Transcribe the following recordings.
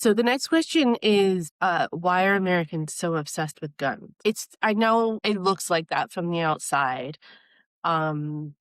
So the next question is, why are Americans so obsessed with guns? I know it looks like that from the outside. Um,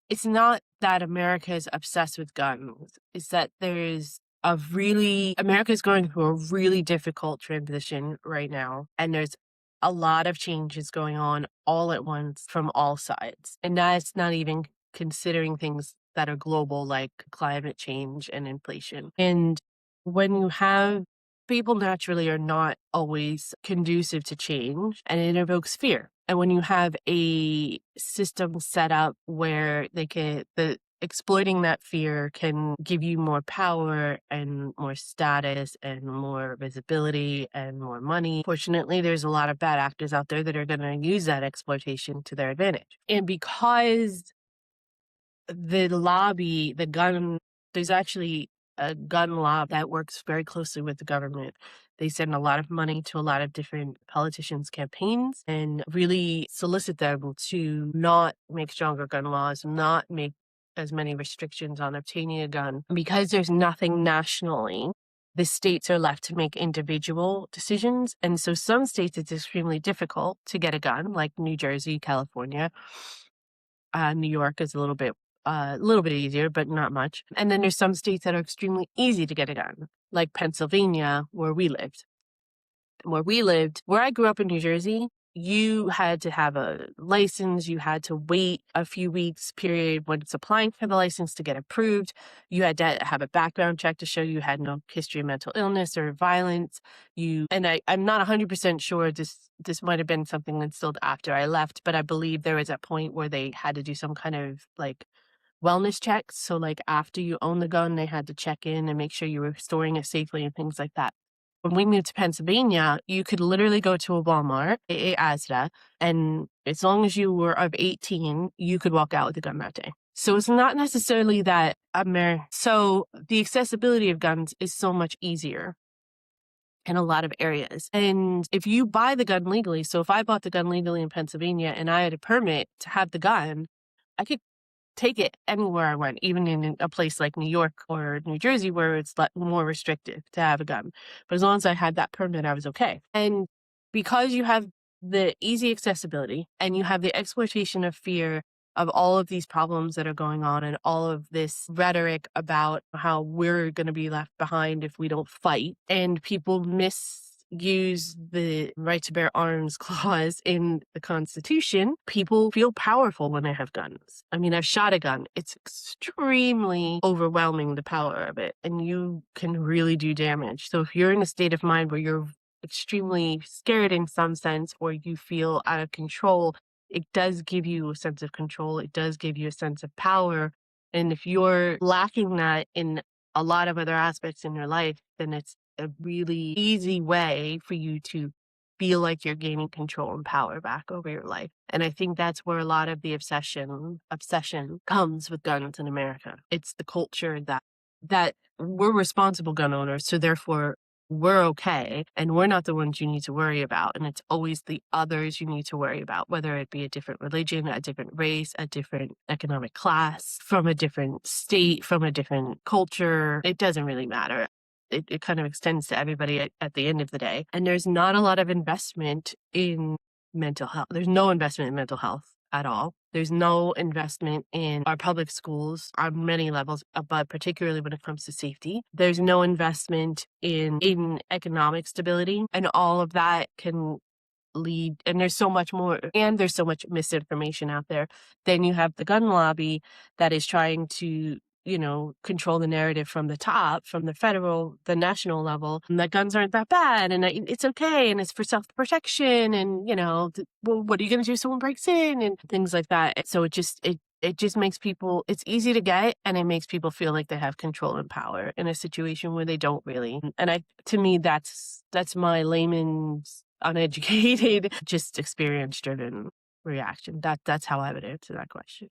it's not that America is obsessed with guns. It's that America is going through a really difficult transition right now. And there's a lot of changes going on all at once from all sides. And that's not even considering things that are global, like climate change and inflation. And when you have people naturally are not always conducive to change, and it evokes fear. And when you have a system set up where exploiting that fear can give you more power and more status and more visibility and more money. Fortunately, there's a lot of bad actors out there that are going to use that exploitation to their advantage. And because there's actually a gun lobby that works very closely with the government. They send a lot of money to a lot of different politicians' campaigns and really solicit them to not make stronger gun laws, not make as many restrictions on obtaining a gun. Because there's nothing nationally, the states are left to make individual decisions. And so some states it's extremely difficult to get a gun, like New Jersey, California. New York is a little bit easier, but not much. And then there's some states that are extremely easy to get a gun, like Pennsylvania, where I grew up in New Jersey, you had to have a license. You had to wait a few weeks period when it's applying for the license to get approved. You had to have a background check to show you had no history of mental illness or violence. I'm not 100% sure this might have been something instilled after I left, but I believe there was a point where they had to do some kind of like wellness checks. So like after you own the gun, they had to check in and make sure you were storing it safely and things like that. When we moved to Pennsylvania, you could literally go to a Walmart, a Asda, and as long as you were of 18, you could walk out with a gun that day. So it's not necessarily that so the accessibility of guns is so much easier in a lot of areas. And if you buy the gun legally, so if I bought the gun legally in Pennsylvania and I had a permit to have the gun, I could take it anywhere I went, even in a place like New York or New Jersey where it's more restrictive to have a gun. But as long as I had that permit, I was okay. And because you have the easy accessibility and you have the exploitation of fear of all of these problems that are going on and all of this rhetoric about how we're going to be left behind if we don't fight, and people use the right to bear arms clause in the Constitution, people feel powerful when they have guns. I mean, I've shot a gun. It's extremely overwhelming, the power of it, and you can really do damage. So if you're in a state of mind where you're extremely scared in some sense, or you feel out of control, it does give you a sense of control. It does give you a sense of power. And if you're lacking that in a lot of other aspects in your life, then it's a really easy way for you to feel like you're gaining control and power back over your life. And I think that's where a lot of the obsession comes with guns in America. It's the culture that we're responsible gun owners, so therefore we're okay, and we're not the ones you need to worry about. And it's always the others you need to worry about, whether it be a different religion, a different race, a different economic class, from a different state, from a different culture. It doesn't really matter. It kind of extends to everybody at the end of the day. And there's not a lot of investment in mental health. There's no investment in mental health at all. There's no investment in our public schools on many levels, but particularly when it comes to safety. There's no investment in economic stability, and all of that can lead, and there's so much more, and there's so much misinformation out there. Then you have the gun lobby that is trying to control the narrative from the top, from the national level, and that guns aren't that bad, and it's okay, and it's for self-protection, and, well, what are you going to do if someone breaks in, and things like that. So it just makes people, it's easy to get, and it makes people feel like they have control and power in a situation where they don't really. And to me, that's my layman's uneducated, just experience-driven reaction. That's how I would answer that question.